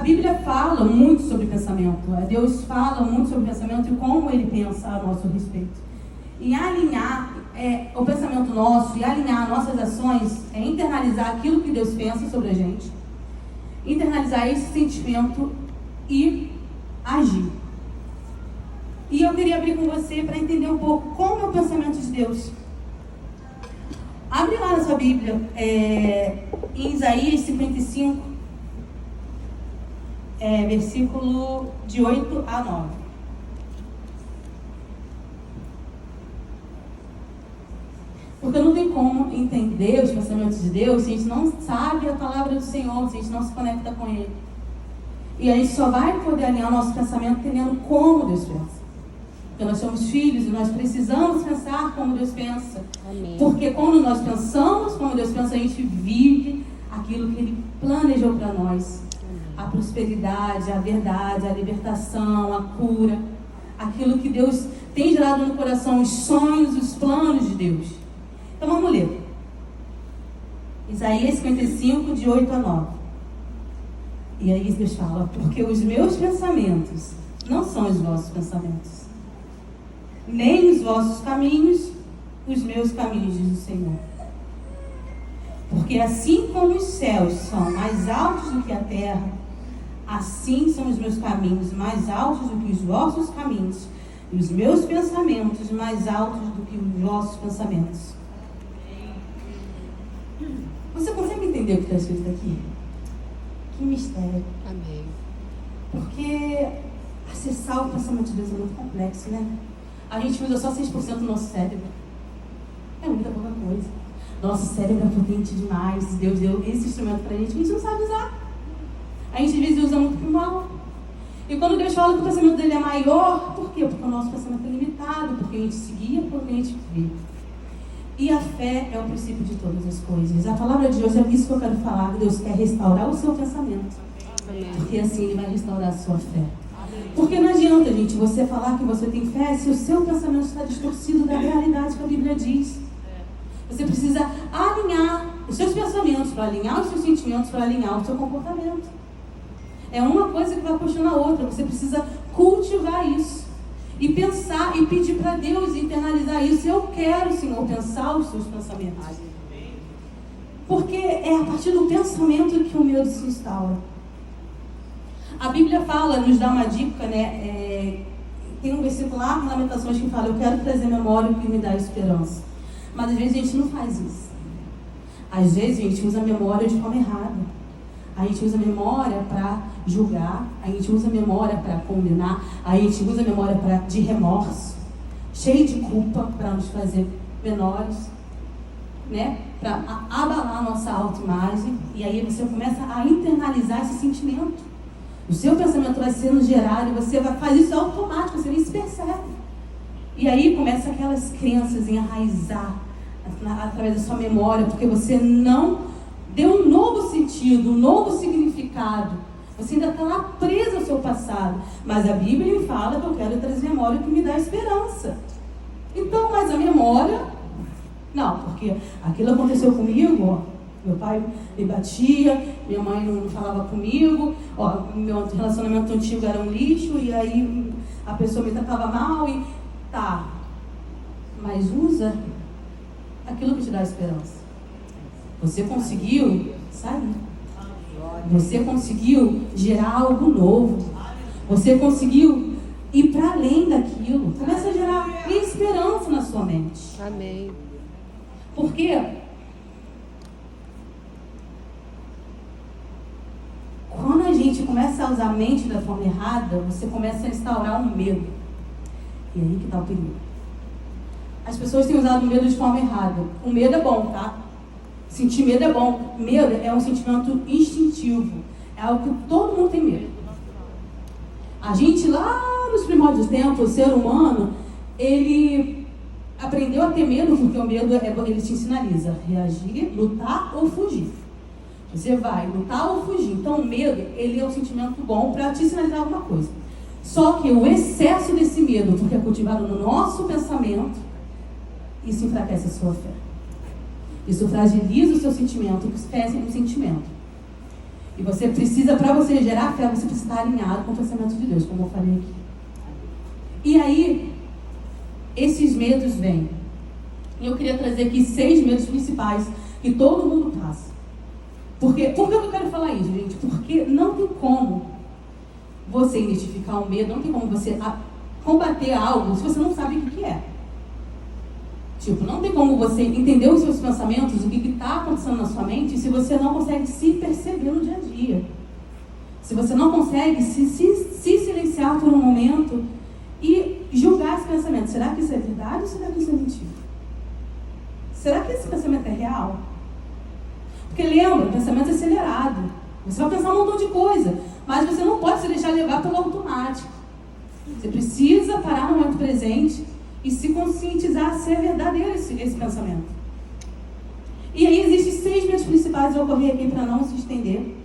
A Bíblia fala muito sobre pensamento. Deus fala muito sobre pensamento e como Ele pensa a nosso respeito. E alinhar o pensamento nosso e alinhar nossas ações é internalizar aquilo que Deus pensa sobre a gente, internalizar esse sentimento e agir. E eu queria abrir com você para entender um pouco como é o pensamento de Deus. Abre lá na sua Bíblia, em Isaías 55, versículo de 8 a 9. Porque não tem como entender os pensamentos de Deus se a gente não sabe a palavra do Senhor, se a gente não se conecta com Ele. E a gente só vai poder alinhar o nosso pensamento entendendo como Deus pensa. Porque nós somos filhos e nós precisamos pensar como Deus pensa. Amém. Porque quando nós pensamos como Deus pensa, a gente vive aquilo que Ele planejou para nós. A prosperidade, a verdade, a libertação, a cura. Aquilo que Deus tem gerado no coração, os sonhos, os planos de Deus. Então vamos ler. Isaías 55, de 8 a 9. E aí Deus fala: porque os meus pensamentos não são os vossos pensamentos, nem os vossos caminhos, os meus caminhos, diz o Senhor. Porque assim como os céus são mais altos do que a terra, assim são os meus caminhos mais altos do que os vossos caminhos, e os meus pensamentos mais altos do que os vossos pensamentos. Você consegue entender o que está escrito aqui? Que mistério. Amém. Porque acessar o pensamento de Deus é muito complexo, né? A gente usa só 6% do nosso cérebro. É muita pouca coisa. Nosso cérebro é potente demais. Deus deu esse instrumento pra gente não sabe usar. A gente às vezes usa muito pro mal. E quando Deus fala que o pensamento dele é maior, por quê? Porque o nosso pensamento é limitado, porque a gente seguia, porque a gente vê. E a fé é o princípio de todas as coisas. A palavra de hoje é isso que eu quero falar. Deus quer restaurar o seu pensamento. Amém. Porque assim Ele vai restaurar a sua fé. Porque não adianta, gente, você falar que você tem fé se o seu pensamento está distorcido da realidade que a Bíblia diz. Você precisa alinhar os seus pensamentos, para alinhar os seus sentimentos, para alinhar o seu comportamento. É uma coisa que vai puxando a outra. Você precisa cultivar isso. E pensar e pedir para Deus internalizar isso. Eu quero, Senhor, pensar os seus pensamentos. Porque é a partir do pensamento que o medo se instaura. A Bíblia fala, nos dá uma dica, né? Tem um versículo lá em Lamentações que fala: eu quero trazer memória o que me dá esperança. Mas às vezes a gente não faz isso. Às vezes a gente usa a memória de forma errada. A gente usa a memória para julgar, a gente usa a memória para condenar, a gente usa a memória de remorso, cheio de culpa, para nos fazer menores, né? Para abalar a nossa autoimagem. E aí você começa a internalizar esse sentimento. O seu pensamento vai sendo gerado e você vai fazer isso automático, você nem se percebe. E aí começa aquelas crenças em enraizar através da sua memória, porque você não deu um novo sentido, um novo significado. Você ainda está lá preso ao seu passado. Mas a Bíblia me fala que eu quero trazer memória que me dá esperança. Então, mas a memória... Não, porque aquilo aconteceu comigo, ó. Meu pai me batia, minha mãe não falava comigo, ó, meu relacionamento antigo era um lixo, e aí a pessoa me tratava mal e... Tá, mas usa aquilo que te dá esperança. Você conseguiu sair. Você conseguiu gerar algo novo. Você conseguiu ir para além daquilo. Começa a gerar esperança na sua mente. Amém. Porque quando a gente começa a usar a mente da forma errada, você começa a instaurar um medo. E aí que está o perigo. As pessoas têm usado o medo de forma errada. O medo é bom, tá? Sentir medo é bom. Medo é um sentimento instintivo. É algo que todo mundo tem medo. A gente lá nos primórdios do tempo, o ser humano, ele aprendeu a ter medo, porque o medo ele te sinaliza reagir, lutar ou fugir. Você vai lutar ou fugir. Então o medo, ele é um sentimento bom para te sinalizar alguma coisa. Só que o excesso desse medo, porque é cultivado no nosso pensamento, isso enfraquece a sua fé. Isso fragiliza o seu sentimento, que pesa no sentimento. E você precisa, para você gerar fé, você precisa estar alinhado com o pensamento de Deus, como eu falei aqui. E aí, esses medos vêm. E eu queria trazer aqui 6 medos principais que todo mundo passa. Por que eu quero falar isso, gente? Porque não tem como você identificar um medo, não tem como você combater algo se você não sabe o que é. Tipo, não tem como você entender os seus pensamentos, o que está acontecendo na sua mente, se você não consegue se perceber no dia a dia. Se você não consegue se silenciar por um momento e julgar esse pensamento. Será que isso é verdade ou será que isso é mentira? Será que esse pensamento é real? Porque lembra, o pensamento é acelerado. Você vai pensar um montão de coisa, mas você não pode se deixar levar pelo automático. Você precisa parar no momento presente e se conscientizar se é verdadeiro esse pensamento. E aí existem 6 medos principais, eu vou correr aqui para não se estender,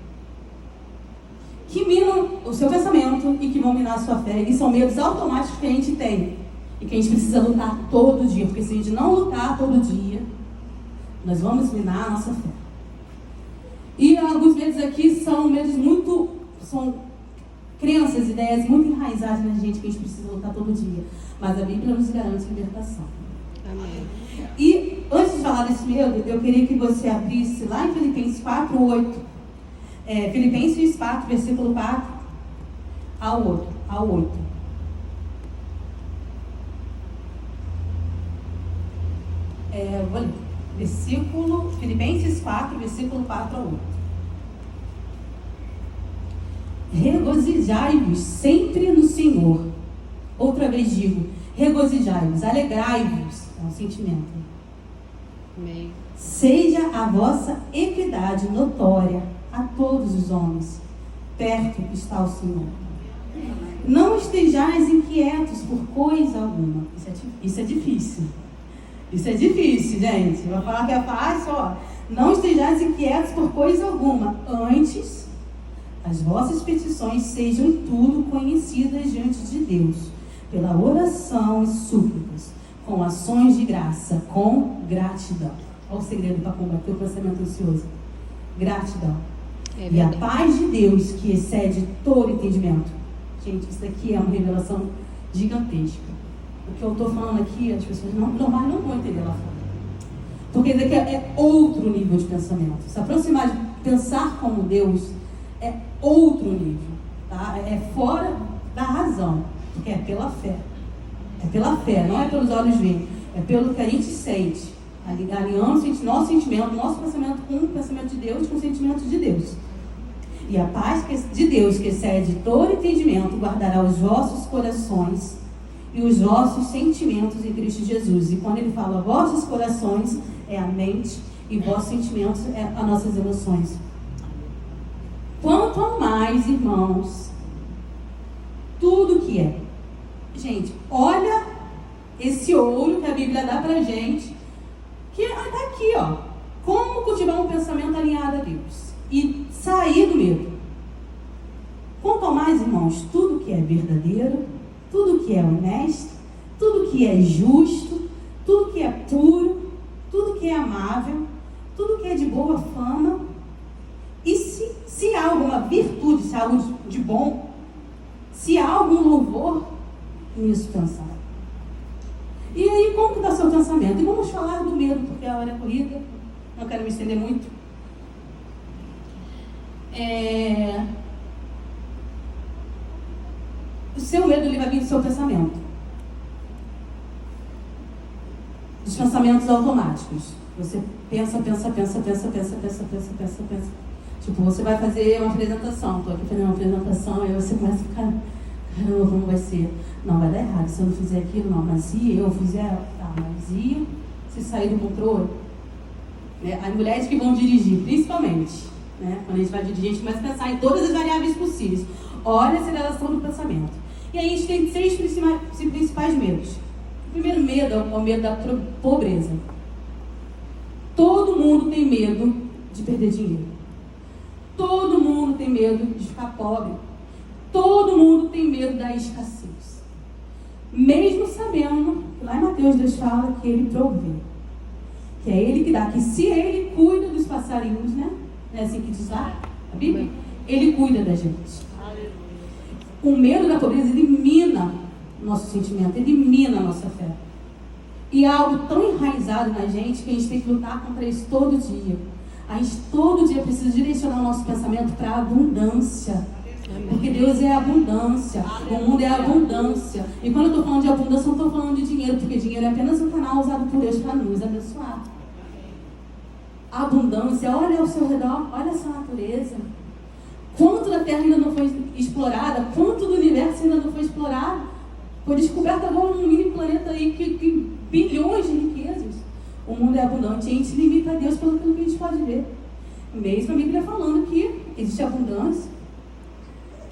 que minam o seu pensamento e que vão minar a sua fé. E são medos automáticos que a gente tem e que a gente precisa lutar todo dia, porque se a gente não lutar todo dia, nós vamos minar a nossa fé. E alguns medos aqui são crenças, ideias muito enraizadas na gente que a gente precisa lutar todo dia. Mas a Bíblia nos garante libertação. Amém. E antes de falar desse medo, eu queria que você abrisse lá em Filipenses 4:8. Filipenses 4, versículo 4 ao 8. Vou ler. Filipenses 4, versículo 4 ao 8. Regozijai-vos sempre no Senhor. Outra vez digo, regozijai-vos, alegrai-vos. É um sentimento. Amém. Seja a vossa equidade notória a todos os homens. Perto está o Senhor. Não estejais inquietos por coisa alguma. Isso é difícil. Isso é difícil, gente. Vai falar que é fácil, ó. Não estejais inquietos por coisa alguma. Antes, as vossas petições sejam em tudo conhecidas diante de Deus, pela oração e súplicas, com ações de graça, com gratidão. Olha o segredo para combater o pensamento ansioso. Gratidão. E a paz de Deus, que excede todo entendimento. Gente, isso aqui é uma revelação gigantesca. O que eu estou falando aqui, as pessoas não vão entender lá fora. Porque isso aqui é outro nível de pensamento. Se aproximar de pensar como Deus é outro nível. Tá? É fora da razão. Porque é pela fé. É pela fé, não é pelos olhos ver. É pelo que a gente sente. Alinhando nosso sentimento, nosso pensamento com o pensamento de Deus, com o sentimento de Deus. E a paz de Deus, que excede todo entendimento, guardará os vossos corações e os vossos sentimentos em Cristo Jesus. E quando ele fala vossos corações, é a mente, e vossos sentimentos é as nossas emoções. Quanto mais, irmãos, tudo que é. Gente, olha esse ouro que a Bíblia dá pra gente, que está aqui, ó. Como cultivar um pensamento alinhado a Deus e sair do medo. Quanto mais, irmãos, tudo que é verdadeiro, tudo que é honesto, tudo que é justo, tudo que é puro, tudo que é amável, tudo que é de boa fama, e se há alguma virtude, se há algo de bom, se há algum louvor, nisso pensar. E aí, como que está o seu pensamento? E vamos falar do medo, porque a hora é corrida, não quero me estender muito. O seu medo ele vai vir do seu pensamento. Dos pensamentos automáticos. Você pensa. Tipo, você vai fazer uma apresentação. Estou aqui fazendo uma apresentação, aí você começa a ficar, caramba, como vai ser? Não, vai dar errado se eu não fizer aquilo, não. Mas se eu fizer, tá, mas e se sair do controle? As mulheres que vão dirigir, principalmente, né? Quando a gente vai dirigir, a gente começa a pensar em todas as variáveis possíveis. Olha a aceleração do pensamento. E aí a gente tem 3 principais medos. O primeiro medo é o medo da pobreza. Todo mundo tem medo de perder dinheiro. Todo mundo tem medo de ficar pobre. Todo mundo tem medo da escassez. Mesmo sabendo, lá em Mateus Deus fala que Ele provê. Que é Ele que dá. Que se Ele cuida dos passarinhos, né? Não é assim que diz lá a Bíblia? Ele cuida da gente. O medo da pobreza, ele mina o nosso sentimento, ele mina a nossa fé. E é algo tão enraizado na gente que a gente tem que lutar contra isso todo dia. A gente todo dia precisa direcionar o nosso pensamento para a abundância. Porque Deus é abundância, o mundo é abundância. E quando eu estou falando de abundância, eu não estou falando de dinheiro, porque dinheiro é apenas um canal usado por Deus para nos abençoar. A abundância, olha ao seu redor, olha essa natureza. Quanto da terra ainda não foi explorada, quanto do universo ainda não foi explorado. Foi descoberto agora um mini planeta aí que bilhões de riquezas. O mundo é abundante e a gente limita a Deus pelo que a gente pode ver. Mesmo a Bíblia falando que existe abundância,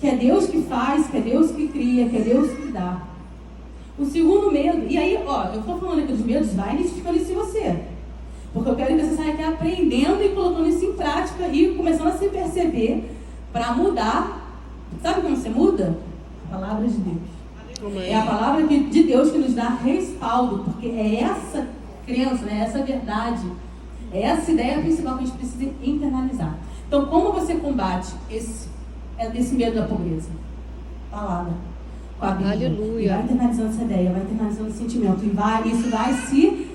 que é Deus que faz, que é Deus que cria, que é Deus que dá. O segundo medo, e aí, ó, eu estou falando aqui dos medos, vai identificando isso em você. Porque eu quero que você saia aqui aprendendo e colocando isso em prática e começando a se perceber para mudar. Sabe como você muda? A palavra de Deus. É a palavra de Deus que nos dá respaldo, porque é essa crença, né, essa verdade, é essa ideia principal que a gente precisa internalizar. Então, como você combate esse medo da pobreza? Palavra. Com a Bíblia. Aleluia. E vai internalizando essa ideia, vai internalizando esse sentimento. E isso vai se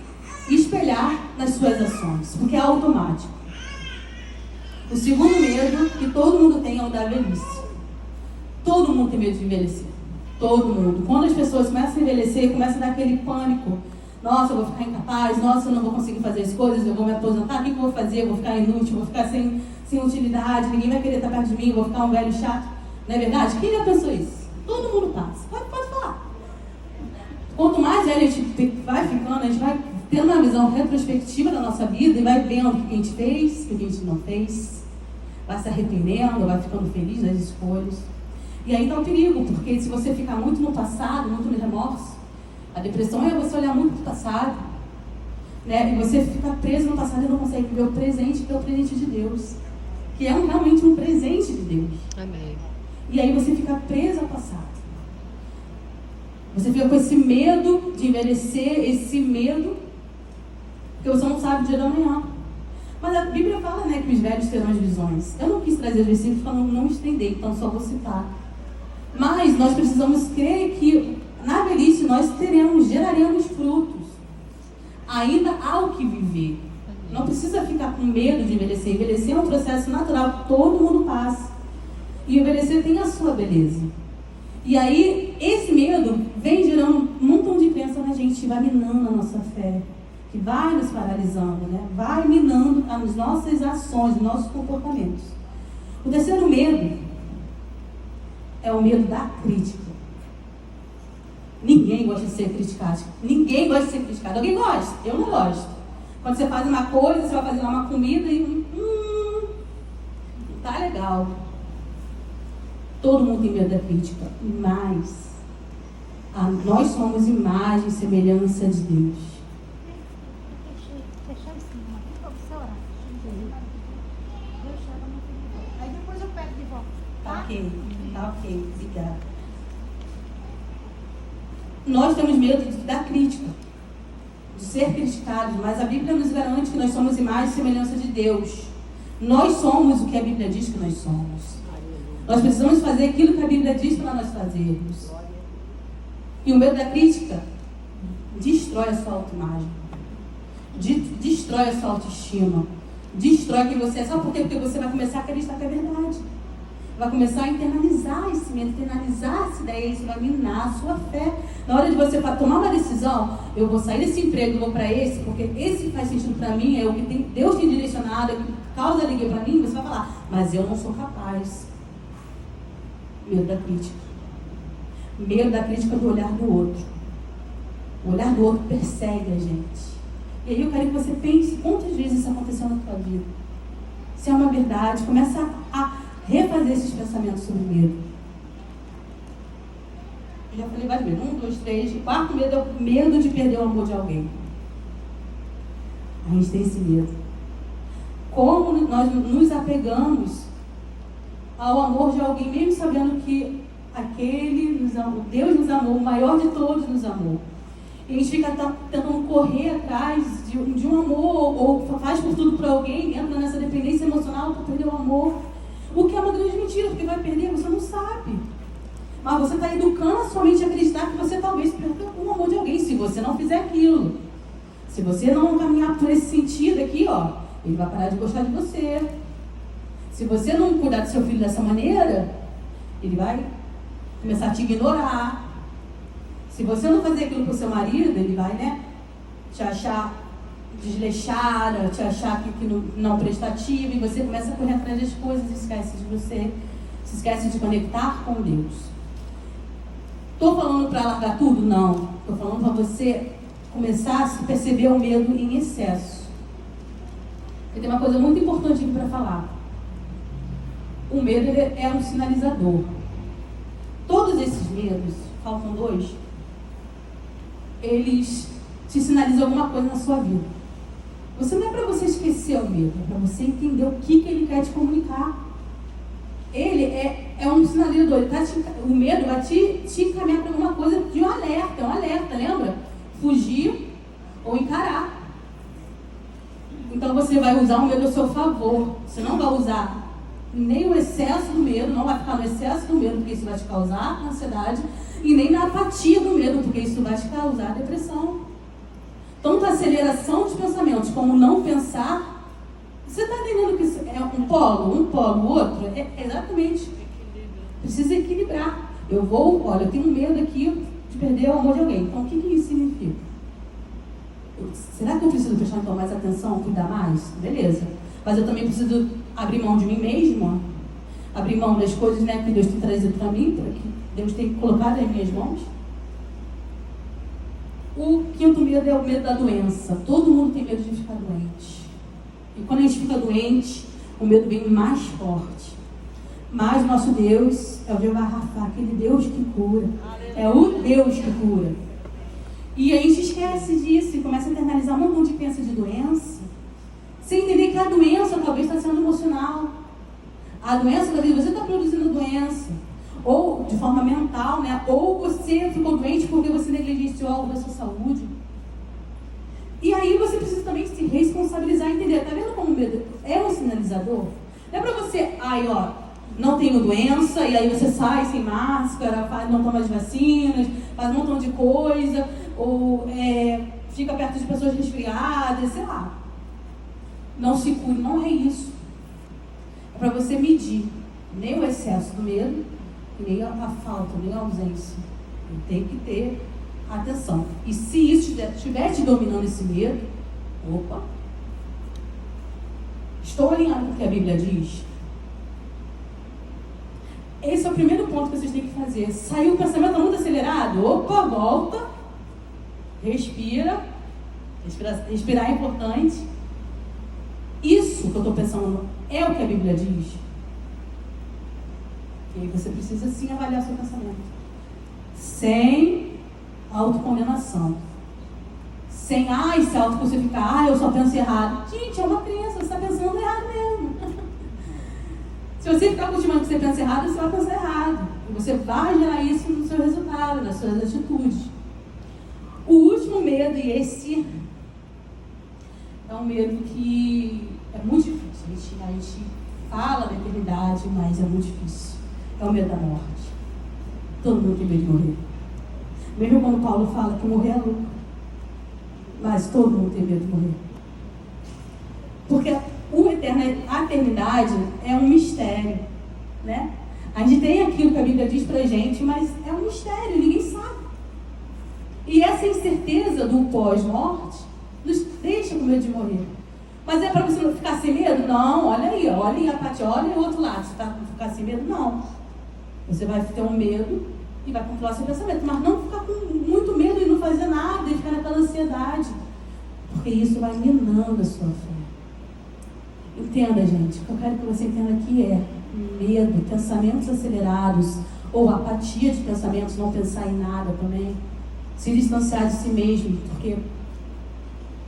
espelhar nas suas ações, porque é automático. O segundo medo que todo mundo tem é o da velhice. Todo mundo tem medo de envelhecer. Todo mundo. Quando as pessoas começam a envelhecer, começa a dar aquele pânico. Nossa, eu vou ficar incapaz. Nossa, eu não vou conseguir fazer as coisas. Eu vou me aposentar. O que eu vou fazer? Eu vou ficar inútil. Vou ficar sem utilidade. Ninguém vai querer estar perto de mim. Eu vou ficar um velho chato. Não é verdade? Quem já pensou isso? Todo mundo passa. Pode falar. Quanto mais velho a gente vai ficando, a gente vai tendo uma visão retrospectiva da nossa vida e vai vendo o que a gente fez, o que a gente não fez. Vai se arrependendo, vai ficando feliz das escolhas. E aí dá um perigo, porque se você ficar muito no passado, muito no remorso, a depressão é você olhar muito para o passado, né? E você fica preso no passado e não consegue ver o presente, que é o presente de Deus, que é realmente um presente de Deus. Amém. E aí você fica preso ao passado. Você fica com esse medo de envelhecer, esse medo, porque você não sabe o dia da manhã. Mas a Bíblia fala, né, que os velhos terão as visões. Eu não quis trazer os versículos para não estender, então só vou citar. Mas nós precisamos crer que na velhice nós geraremos frutos. Ainda há o que viver. Não precisa ficar com medo de envelhecer. Envelhecer é um processo natural que todo mundo passa. E envelhecer tem a sua beleza. E aí, esse medo vem gerando um montão de crença na gente, vai minando a nossa fé, que vai nos paralisando, né? Vai minando as nossas ações, os nossos comportamentos. O terceiro medo é o medo da crítica. Ninguém gosta de ser criticado. Ninguém gosta de ser criticado. Alguém gosta? Eu não gosto. Quando você faz uma coisa, você vai fazer lá uma comida e tá legal. Todo mundo tem medo da crítica. Mas nós somos imagem e semelhança de Deus. Fechar em cima, para você orar. Aí depois eu pego de volta. Tá ok, obrigada. Nós temos medo da crítica, de ser criticados, mas a Bíblia nos garante que nós somos imagem e semelhança de Deus. Nós somos o que a Bíblia diz que nós somos. Nós precisamos fazer aquilo que a Bíblia diz para nós fazermos. E o medo da crítica destrói a sua autoimagem, destrói a sua autoestima, destrói quem você é. Sabe por quê? Porque você vai começar a acreditar que é verdade. Vai começar a internalizar esse medo, internalizar essa ideia, isso vai minar a sua fé. Na hora de você tomar uma decisão, eu vou sair desse emprego e vou para esse, porque esse faz sentido para mim, é o que Deus tem direcionado, é o que causa alegria para mim, você vai falar, mas eu não sou capaz. Medo da crítica. Medo da crítica do olhar do outro. O olhar do outro persegue a gente. E aí eu quero que você pense quantas vezes isso aconteceu na tua vida. Se é uma verdade, começa a refazer esses pensamentos sobre medo. Eu já falei várias vezes. 1, 2, 3. O quarto medo é o medo de perder o amor de alguém. A gente tem esse medo. Como nós nos apegamos ao amor de alguém, mesmo sabendo que aquele nos amou, Deus nos amou, o maior de todos nos amou. E a gente fica tentando correr atrás de um amor, ou faz por tudo para alguém, entra nessa dependência emocional para perder o amor. O que é uma grande mentira, porque vai perder, você não sabe. Mas você está educando a sua mente a acreditar que você talvez perca o amor de alguém, se você não fizer aquilo. Se você não caminhar por esse sentido aqui, ó, ele vai parar de gostar de você. Se você não cuidar do seu filho dessa maneira, ele vai começar a te ignorar. Se você não fazer aquilo para o seu marido, ele vai, né, te achar desleixada, te achar que não prestativo, e você começa a correr atrás das coisas e esquece de você, se esquece de conectar com Deus. Estou falando para largar tudo? Não. Estou falando para você começar a se perceber o medo em excesso. Porque tem uma coisa muito importante aqui para falar. O medo é um sinalizador. Todos esses medos, faltam 2, eles te sinalizam alguma coisa na sua vida. Você não é para você esquecer o medo, é para você entender o que ele quer te comunicar. Ele é um sinalizador. O medo vai te encaminhar para alguma coisa de um alerta, lembra? Fugir ou encarar. Então você vai usar o medo a seu favor. Você não vai usar nem o excesso do medo, não vai ficar no excesso do medo, porque isso vai te causar ansiedade, e nem na apatia do medo, porque isso vai te causar depressão. Tanto a aceleração dos pensamentos como não pensar, você está entendendo que isso é um polo, o outro? É exatamente. Precisa equilibrar. Eu tenho medo aqui de perder o amor de alguém. Então, o que isso significa? Será que eu preciso prestar então mais atenção, cuidar mais? Beleza. Mas eu também preciso abrir mão de mim mesma, abrir mão das coisas, né, que Deus tem trazido para mim, que Deus tem colocado nas minhas mãos. O 5º medo é o medo da doença. Todo mundo tem medo de ficar doente. E quando a gente fica doente, o medo vem mais forte. Mas nosso Deus é o Jeová Rafa, aquele Deus que cura. É o Deus que cura. E a gente esquece disso e começa a internalizar um monte de pensa de doença, sem entender que a doença talvez está sendo emocional. A doença, talvez você está produzindo doença. Ou de forma mental, né? Ou você ficou doente porque você negligenciou algo da sua saúde. E aí você precisa também se responsabilizar e entender. Tá vendo como o medo é um sinalizador? Não é pra você, não tenho doença, e aí você sai sem máscara, não toma as vacinas, faz um montão de coisa, ou fica perto de pessoas resfriadas, sei lá. Não se cure, não é isso. É para você medir nem o excesso do medo, e nem a falta, nem a ausência. Tem que ter atenção. E se isso estiver te dominando esse medo, estou alinhado com o que a Bíblia diz? Esse é o primeiro ponto que vocês têm que fazer. Saiu o pensamento muito acelerado? Volta. Respira. Respirar é importante. Isso que eu estou pensando é o que a Bíblia diz? E aí você precisa sim avaliar seu pensamento. Sem autocondenação. Sem se autocrucificar, eu só penso errado. Gente, é uma crença, você está pensando errado mesmo. Se você ficar continuando que você pensa errado, você vai pensar errado. E você vai gerar isso no seu resultado, nas suas atitudes. O último medo, e esse é um medo que é muito difícil. A gente fala da eternidade, mas é muito difícil. É o medo da morte. Todo mundo tem medo de morrer. Mesmo quando Paulo fala que morrer é lucro. Mas todo mundo tem medo de morrer. Porque a eternidade é um mistério, né? A gente tem aquilo que a Bíblia diz pra gente, mas é um mistério, ninguém sabe. E essa incerteza do pós-morte nos deixa com medo de morrer. Mas é para você não ficar sem medo? Não, olha aí a Paty, olha o outro lado. Você está com ficar sem medo? Não. Você vai ter um medo e vai controlar seu pensamento, mas não ficar com muito medo e não fazer nada, e ficar naquela ansiedade, porque isso vai minando a sua fé. Entenda, gente, o que eu quero que você entenda aqui é medo, pensamentos acelerados, ou apatia de pensamentos, não pensar em nada também, se distanciar de si mesmo, porque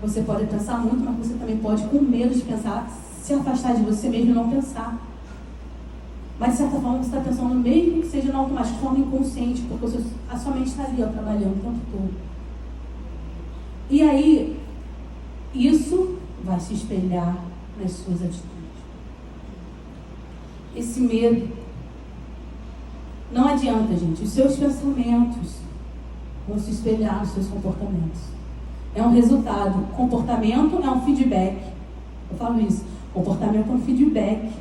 você pode pensar muito, mas você também pode, com medo de pensar, se afastar de você mesmo e não pensar. Mas, de certa forma, você está pensando, mesmo que seja no automático, de forma inconsciente, porque a sua mente está ali, trabalhando o tempo todo. E aí, isso vai se espelhar nas suas atitudes. esse medo. Não adianta, gente. Os seus pensamentos vão se espelhar nos seus comportamentos. É um resultado. Comportamento é um feedback. Eu falo isso. Comportamento é um feedback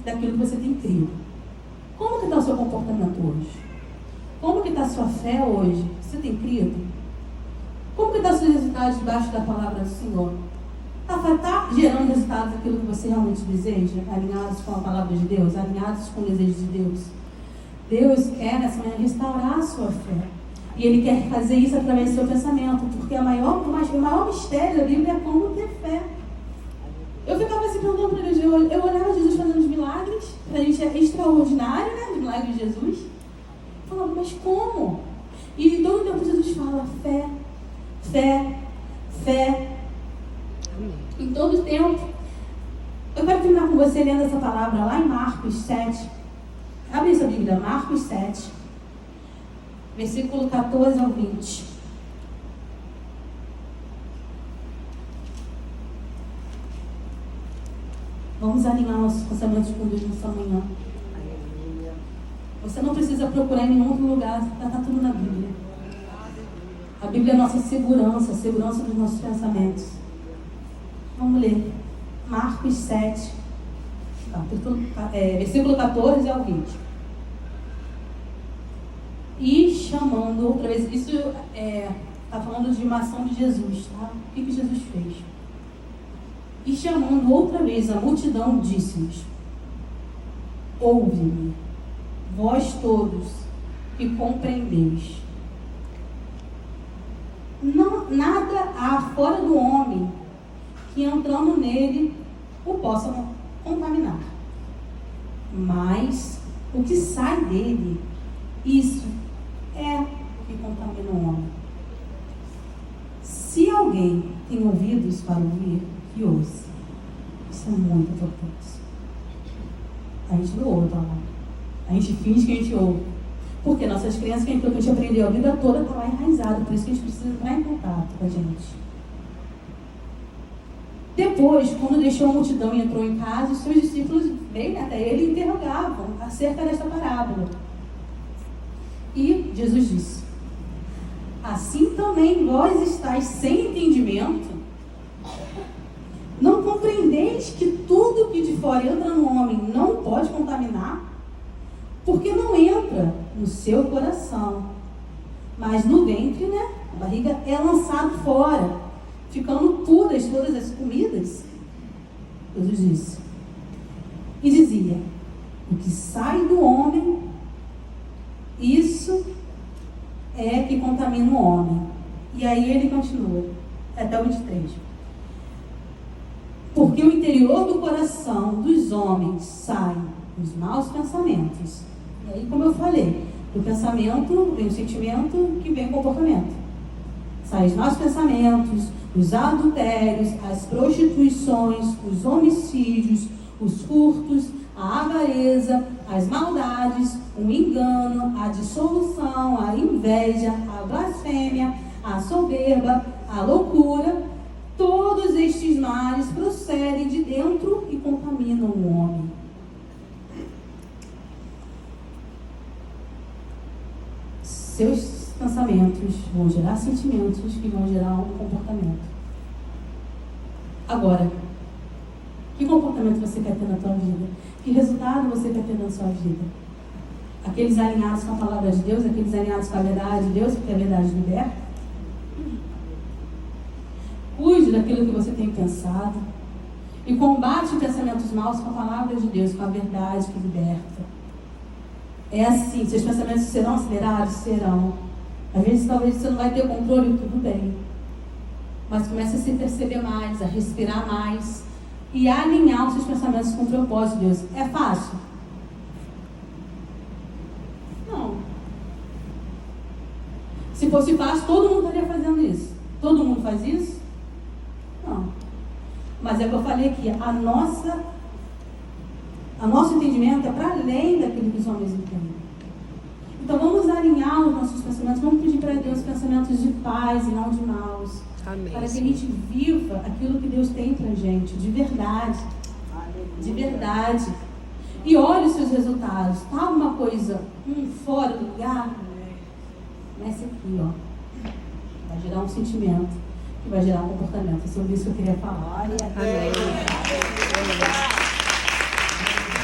daquilo que você tem crido. Como que está o seu comportamento hoje? Como que está a sua fé hoje? Você tem crido? Como que está o seu resultado debaixo da palavra do Senhor? Está gerando resultados daquilo que você realmente deseja? Alinhados com a palavra de Deus? Alinhados com o desejo de Deus? Deus quer nessa manhã restaurar a sua fé. E Ele quer fazer isso através do seu pensamento. Porque o maior mistério da Bíblia é como ter fé. Eu ficava se perguntando para Deus. Eu olhava Jesus fazendo os milagres. Para a gente é extraordinário, né? Os milagres de Jesus. Eu falava, mas como? E todo o tempo Jesus fala fé, fé, fé. Em todo o tempo. Eu quero terminar com você lendo essa palavra lá em Marcos 7. Abre essa Bíblia, Marcos 7, versículo 14 ao 20. Vamos alinhar nossos pensamentos com Deus nessa manhã. Você não precisa procurar em nenhum outro lugar, está tudo na Bíblia. A Bíblia é a nossa segurança, a segurança dos nossos pensamentos. Vamos ler. Marcos 7, versículo 14 ao 20. E chamando outra vez, isso está falando de uma ação de Jesus, tá? O que Jesus fez? E chamando outra vez a multidão, disse-lhes: ouve-me, vós todos que compreendeis. Nada há fora do homem que entrando nele o possa contaminar. Mas o que sai dele, isso é o que contamina o homem. Se alguém tem ouvidos para ouvir, que ouça. Isso é muito importante. A gente não ouve a palavra. A gente finge que a gente ouve. Porque nossas crenças, que a gente aprendeu a vida toda, está lá enraizado. Por isso que a gente precisa entrar em contato com a gente. Depois, quando deixou a multidão e entrou em casa, os seus discípulos veio até ele e interrogavam acerca desta parábola. E Jesus disse: assim também vós estáis sem entendimento? Não compreendeis que tudo que de fora entra no homem não pode contaminar? Porque não entra no seu coração, mas no ventre, né? A barriga é lançado fora, ficando puras todas as comidas. Jesus disse. E dizia: o que sai do homem, isso é que contamina o homem. E aí ele continua, até o 23. Porque o interior do coração dos homens saem os maus pensamentos. E aí, como eu falei, do pensamento vem o sentimento, que vem o comportamento. Saem os maus pensamentos, os adultérios, as prostituições, os homicídios, os furtos, a avareza, as maldades, o engano, a dissolução, a inveja, a blasfêmia, a soberba, a loucura. Todos estes males procedem de dentro e contaminam o homem. Seus pensamentos vão gerar sentimentos que vão gerar um comportamento. Agora, que comportamento você quer ter na tua vida? Que resultado você quer ter na sua vida? Aqueles alinhados com a palavra de Deus, aqueles alinhados com a verdade de Deus, porque a verdade liberta? Cuide daquilo que você tem pensado e combate pensamentos maus com a palavra de Deus, com a verdade que liberta. É assim, seus pensamentos serão acelerados? Serão. Às vezes talvez você não vai ter controle, tudo bem. Mas comece a se perceber mais, a respirar mais e a alinhar os seus pensamentos com o propósito de Deus. É fácil? Não. Se fosse fácil, todo mundo estaria fazendo isso. Todo mundo faz isso? Não. Mas é o que eu falei aqui, nosso entendimento é para além daquilo que os homens entendem. Então vamos alinhar os nossos pensamentos, vamos pedir para Deus pensamentos de paz e não de maus. Amém. Para que a gente viva aquilo que Deus tem para a gente, de verdade. De verdade. e olhe os seus resultados. Está uma coisa fora do lugar? Comece aqui, ó. Vai gerar um sentimento que vai gerar um comportamento. É sobre isso que eu queria falar. Amém.